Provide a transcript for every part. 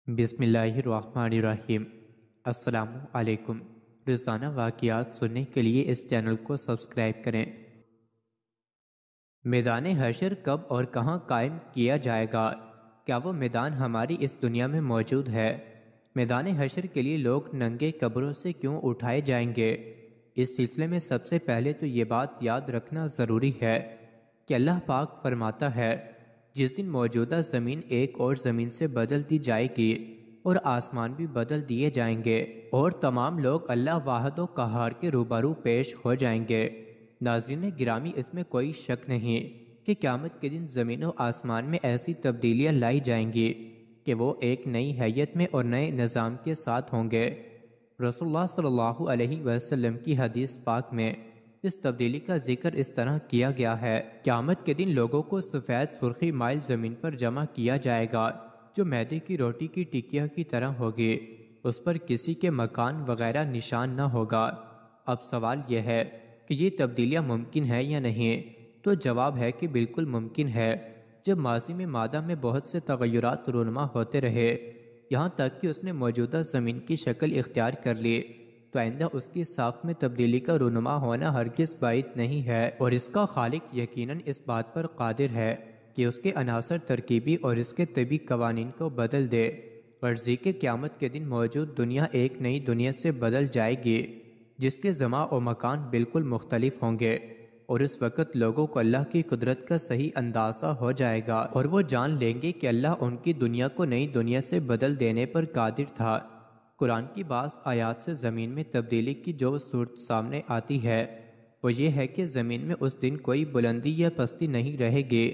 بسم اللہ الرحمن الرحیم۔ السلام علیکم۔ روزانہ واقعات سننے کے لیے اس چینل کو سبسکرائب کریں۔ میدان حشر کب اور کہاں قائم کیا جائے گا؟ کیا وہ میدان ہماری اس دنیا میں موجود ہے؟ میدان حشر کے لیے لوگ ننگے قبروں سے کیوں اٹھائے جائیں گے؟ اس سلسلے میں سب سے پہلے تو یہ بات یاد رکھنا ضروری ہے کہ اللہ پاک فرماتا ہے، جس دن موجودہ زمین ایک اور زمین سے بدل دی جائے گی اور آسمان بھی بدل دیے جائیں گے اور تمام لوگ اللہ واحد و قہار کے روبرو پیش ہو جائیں گے۔ ناظرین گرامی، اس میں کوئی شک نہیں کہ قیامت کے دن زمین و آسمان میں ایسی تبدیلیاں لائی جائیں گی کہ وہ ایک نئی حیت میں اور نئے نظام کے ساتھ ہوں گے۔ رسول اللہ صلی اللہ علیہ وسلم کی حدیث پاک میں اس تبدیلی کا ذکر اس طرح کیا گیا ہے۔ قیامت کے دن لوگوں کو سفید سرخی مائل زمین پر جمع کیا جائے گا جو میدے کی روٹی کی ٹکیا کی طرح ہوگی، اس پر کسی کے مکان وغیرہ نشان نہ ہوگا۔ اب سوال یہ ہے کہ یہ تبدیلیاں ممکن ہے یا نہیں؟ تو جواب ہے کہ بالکل ممکن ہے۔ جب ماضی میں مادہ میں بہت سے تغیرات رونما ہوتے رہے، یہاں تک کہ اس نے موجودہ زمین کی شکل اختیار کر لی، تو آئندہ اس کی ساخت میں تبدیلی کا رونما ہونا ہرگز بعید نہیں ہے، اور اس کا خالق یقیناً اس بات پر قادر ہے کہ اس کے عناصر ترکیبی اور اس کے طبی قوانین کو بدل دے۔ غرضی کہ قیامت کے دن موجود دنیا ایک نئی دنیا سے بدل جائے گی جس کے زمان و مکان بالکل مختلف ہوں گے، اور اس وقت لوگوں کو اللہ کی قدرت کا صحیح اندازہ ہو جائے گا اور وہ جان لیں گے کہ اللہ ان کی دنیا کو نئی دنیا سے بدل دینے پر قادر تھا۔ قرآن کی بعض آیات سے زمین میں تبدیلی کی جو صورت سامنے آتی ہے وہ یہ ہے کہ زمین میں اس دن کوئی بلندی یا پستی نہیں رہے گی،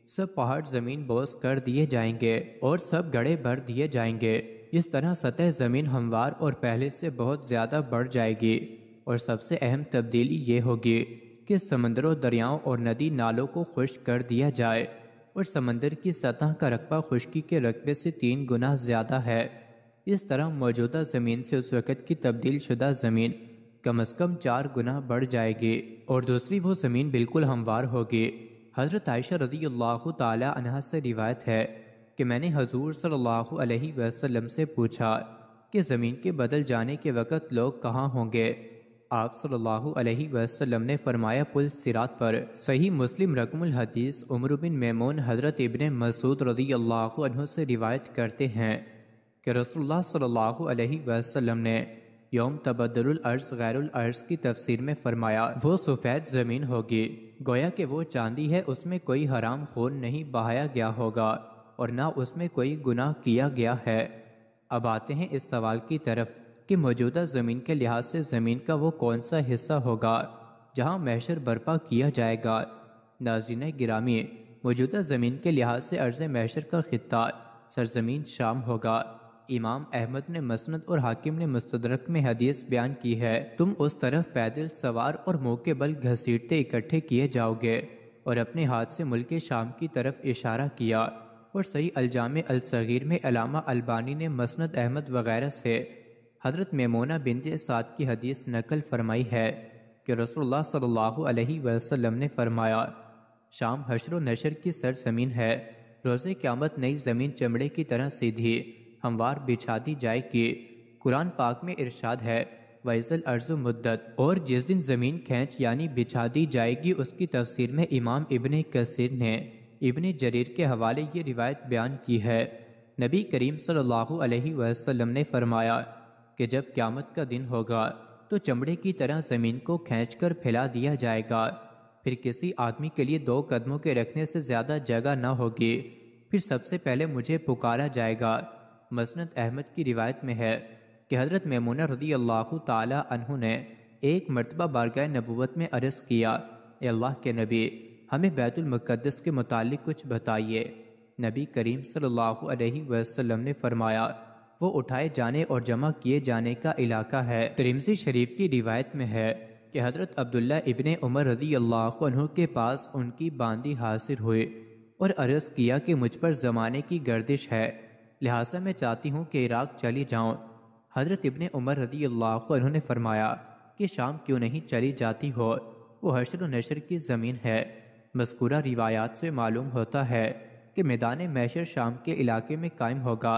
سب پہاڑ زمین بوس کر دیے جائیں گے اور سب گڑھے بھر دیے جائیں گے۔ اس طرح سطح زمین ہموار اور پہلے سے بہت زیادہ بڑھ جائے گی، اور سب سے اہم تبدیلی یہ ہوگی کہ سمندروں، دریاؤں اور ندی نالوں کو خشک کر دیا جائے، اور سمندر کی سطح کا رقبہ خشکی کے رقبے سے 3 گنا زیادہ ہے۔ اس طرح موجودہ زمین سے اس وقت کی تبدیل شدہ زمین کم از کم 4 گنا بڑھ جائے گی، اور دوسری وہ زمین بالکل ہموار ہوگی۔ حضرت عائشہ رضی اللہ تعالی عنہا سے روایت ہے کہ میں نے حضور صلی اللہ علیہ وسلم سے پوچھا کہ زمین کے بدل جانے کے وقت لوگ کہاں ہوں گے؟ آپ صلی اللہ علیہ وسلم نے فرمایا، پل صراط پر۔ صحیح مسلم رقم الحدیث عمر بن میمون حضرت ابن مسعود رضی اللہ عنہ سے روایت کرتے ہیں کہ رسول اللہ صلی اللہ علیہ وسلم نے یوم تبدل الارض غیر الارض کی تفسیر میں فرمایا، وہ سفید زمین ہوگی، گویا کہ وہ چاندی ہے، اس میں کوئی حرام خون نہیں بہایا گیا ہوگا اور نہ اس میں کوئی گناہ کیا گیا ہے۔ اب آتے ہیں اس سوال کی طرف کہ موجودہ زمین کے لحاظ سے زمین کا وہ کون سا حصہ ہوگا جہاں محشر برپا کیا جائے گا؟ ناظرین گرامی، موجودہ زمین کے لحاظ سے ارض محشر کا خطہ سرزمین شام ہوگا۔ امام احمد نے مسند اور حاکم نے مستدرک میں حدیث بیان کی ہے، تم اس طرف پیدل سوار اور منہ کے بل گھسیٹتے اکٹھے کیے جاؤ گے، اور اپنے ہاتھ سے ملک شام کی طرف اشارہ کیا۔ اور صحیح الجامع الصغیر میں علامہ البانی نے مسند احمد وغیرہ سے حضرت میمونہ بنت سعد کی حدیث نقل فرمائی ہے کہ رسول اللہ صلی اللہ علیہ وسلم نے فرمایا، شام حشر و نشر کی سرزمین ہے، روز قیامت نئی زمین چمڑے کی طرح سیدھی ہموار بچھا دی جائے گی۔ قرآن پاک میں ارشاد ہے، وَإِذَا الْأَرْضُ مُدَّتْ، اور جس دن زمین کھینچ یعنی بچھا دی جائے گی، اس کی تفسیر میں امام ابن کثیر نے ابن جریر کے حوالے یہ روایت بیان کی ہے۔ نبی کریم صلی اللہ علیہ وسلم نے فرمایا کہ جب قیامت کا دن ہوگا تو چمڑے کی طرح زمین کو کھینچ کر پھیلا دیا جائے گا، پھر کسی آدمی کے لیے 2 قدموں کے رکھنے سے زیادہ جگہ نہ ہوگی، پھر سب سے پہلے مجھے پکارا جائے گا۔ مسند احمد کی روایت میں ہے کہ حضرت میمونہ رضی اللہ تعالی عنہ نے ایک مرتبہ بارگاہ نبوت میں عرض کیا، اے اللہ کے نبی، ہمیں بیت المقدس کے متعلق کچھ بتائیے۔ نبی کریم صلی اللہ علیہ وسلم نے فرمایا، وہ اٹھائے جانے اور جمع کیے جانے کا علاقہ ہے۔ ترمذی شریف کی روایت میں ہے کہ حضرت عبداللہ ابن عمر رضی اللہ عنہ کے پاس ان کی باندی حاضر ہوئے اور عرض کیا کہ مجھ پر زمانے کی گردش ہے، لہٰذا میں چاہتی ہوں کہ عراق چلی جاؤں۔ حضرت ابن عمر رضی اللہ عنہ نے فرمایا کہ شام کیوں نہیں چلی جاتی ہو، وہ حشر و نشر کی زمین ہے۔ مذکورہ روایات سے معلوم ہوتا ہے کہ میدان محشر شام کے علاقے میں قائم ہوگا،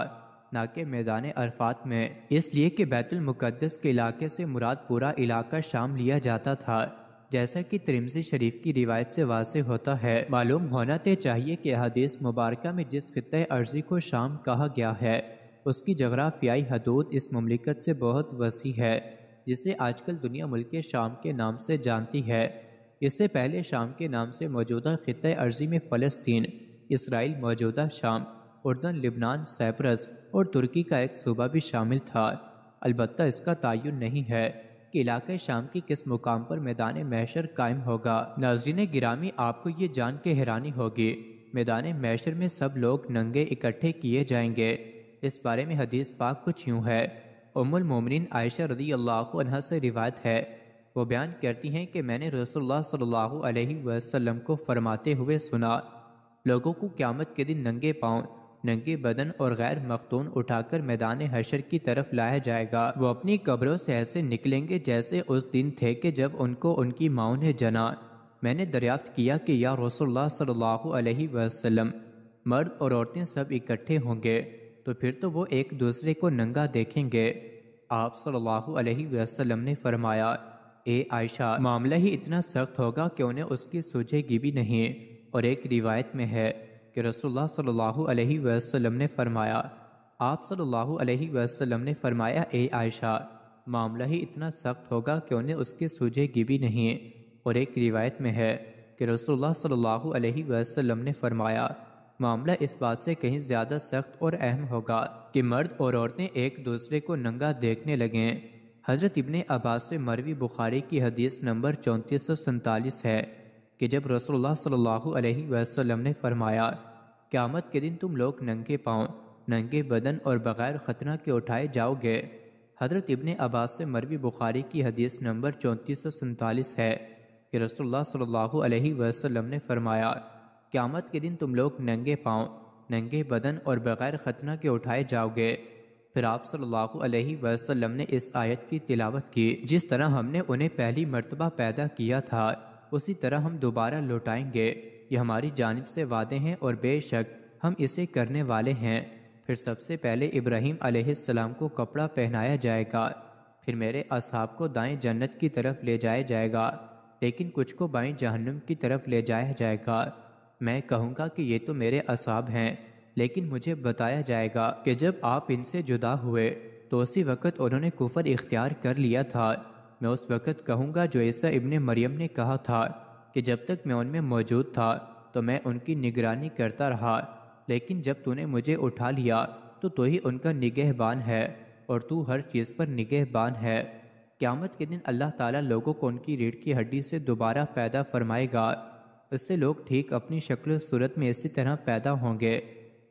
نہ کہ میدان عرفات میں، اس لیے کہ بیت المقدس کے علاقے سے مراد پورا علاقہ شام لیا جاتا تھا، جیسا کہ ترمذی شریف کی روایت سے واضح ہوتا ہے۔ معلوم ہونا چاہیے کہ حدیث مبارکہ میں جس خطۂ ارضی کو شام کہا گیا ہے اس کی جغرافیائی حدود اس مملکت سے بہت وسیع ہے، جسے آج کل دنیا ملک شام کے نام سے جانتی ہے۔ اس سے پہلے شام کے نام سے موجودہ خطۂ ارضی میں فلسطین، اسرائیل، موجودہ شام، اردن، لبنان، سیپرس اور ترکی کا ایک صوبہ بھی شامل تھا۔ البتہ اس کا تعین نہیں ہے کہ علاقہ شام کی کس مقام پر میدان محشر قائم ہوگا۔ ناظرین گرامی، آپ کو یہ جان کے حیرانی ہوگی، میدان محشر میں سب لوگ ننگے اکٹھے کیے جائیں گے۔ اس بارے میں حدیث پاک کچھ یوں ہے۔ ام المومنین عائشہ رضی اللہ عنہا سے روایت ہے، وہ بیان کرتی ہیں کہ میں نے رسول اللہ صلی اللہ علیہ وسلم کو فرماتے ہوئے سنا، لوگوں کو قیامت کے دن ننگے پاؤں، ننگے بدن اور غیر مختون اٹھا کر میدان حشر کی طرف لایا جائے گا۔ وہ اپنی قبروں سے ایسے نکلیں گے جیسے اس دن تھے کہ جب ان کو ان کی ماؤں نے جنا۔ میں نے دریافت کیا کہ یا رسول اللہ صلی اللہ علیہ وسلم، مرد اور عورتیں سب اکٹھے ہوں گے تو پھر تو وہ ایک دوسرے کو ننگا دیکھیں گے؟ آپ صلی اللہ علیہ وسلم نے فرمایا، اے عائشہ، معاملہ ہی اتنا سخت ہوگا کہ انہیں اس کی سوجے گی بھی نہیں۔ اور ایک روایت میں ہے کہ رسول اللہ صلی اللہ علیہ وسلم نے فرمایا، آپ صلی اللہ علیہ وسلم نے فرمایا، اے عائشہ، معاملہ ہی اتنا سخت ہوگا کہ انہیں اس کی سوجے گی بھی نہیں۔ اور ایک روایت میں ہے کہ رسول اللہ صلی اللہ علیہ وسلم نے فرمایا، معاملہ اس بات سے کہیں زیادہ سخت اور اہم ہوگا کہ مرد اور عورتیں ایک دوسرے کو ننگا دیکھنے لگیں۔ حضرت ابن عباس سے مروی بخاری کی حدیث نمبر 3447 ہے کہ جب رسول اللہ صلی اللہ علیہ وسلم نے فرمایا، قیامت کے دن تم لوگ ننگے پاؤں، ننگے بدن اور بغیر ختنہ کے اٹھائے جاؤ گے۔ حضرت ابن عباس سے مروی بخاری کی حدیث نمبر 3447 ہے کہ رسول اللہ صلی اللہ علیہ وسلم نے فرمایا، قیامت کے دن تم لوگ ننگے پاؤں، ننگے بدن اور بغیر ختنہ کے اٹھائے جاؤ گے۔ پھر آپ صلی اللہ علیہ وسلم نے اس آیت کی تلاوت کی، جس طرح ہم نے انہیں پہلی مرتبہ پیدا کیا تھا اسی طرح ہم دوبارہ لوٹائیں گے، یہ ہماری جانب سے وعدے ہیں اور بے شک ہم اسے کرنے والے ہیں۔ پھر سب سے پہلے ابراہیم علیہ السلام کو کپڑا پہنایا جائے گا، پھر میرے اصحاب کو دائیں جنت کی طرف لے جایا جائے گا، لیکن کچھ کو بائیں جہنم کی طرف لے جایا جائے گا۔ میں کہوں گا کہ یہ تو میرے اصحاب ہیں، لیکن مجھے بتایا جائے گا کہ جب آپ ان سے جدا ہوئے تو اسی وقت انہوں نے کفر اختیار کر لیا تھا۔ میں اس وقت کہوں گا جو عیسیٰ ابن مریم نے کہا تھا کہ جب تک میں ان میں موجود تھا تو میں ان کی نگرانی کرتا رہا، لیکن جب تو نے مجھے اٹھا لیا تو ہی ان کا نگہبان ہے اور تو ہر چیز پر نگہبان ہے۔ قیامت کے دن اللہ تعالیٰ لوگوں کو ان کی ریڑھ کی ہڈی سے دوبارہ پیدا فرمائے گا، اس سے لوگ ٹھیک اپنی شکل و صورت میں اسی طرح پیدا ہوں گے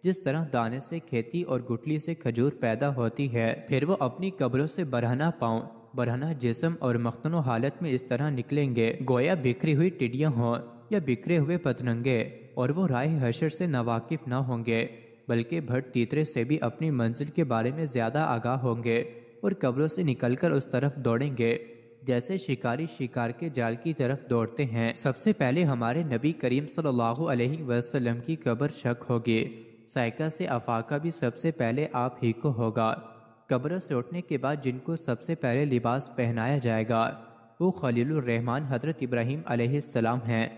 جس طرح دانے سے کھیتی اور گٹلی سے کھجور پیدا ہوتی ہے۔ پھر وہ اپنی قبروں سے برہنہ پاؤں، برہنہ جسم اور مختنوع حالت میں اس طرح نکلیں گے گویا بکھری ہوئی ٹڈیاں ہوں یا بکھرے ہوئے پتنگے، اور وہ رائے حشر سے ناواقف نہ ہوں گے بلکہ بھٹ تیترے سے بھی اپنی منزل کے بارے میں زیادہ آگاہ ہوں گے اور قبروں سے نکل کر اس طرف دوڑیں گے جیسے شکاری شکار کے جال کی طرف دوڑتے ہیں۔ سب سے پہلے ہمارے نبی کریم صلی اللہ علیہ وسلم کی قبر شک ہوگی، سائقہ سے افاقہ بھی سب سے پہلے آپ ہی کو ہوگا۔ قبروں سے اٹھنے کے بعد جن کو سب سے پہلے لباس پہنایا جائے گا وہ خلیل الرحمن حضرت ابراہیم علیہ السلام ہیں۔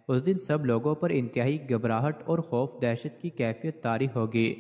اس دن سب لوگوں پر انتہائی گھبراہٹ اور خوف دہشت کی کیفیت طاری ہوگی۔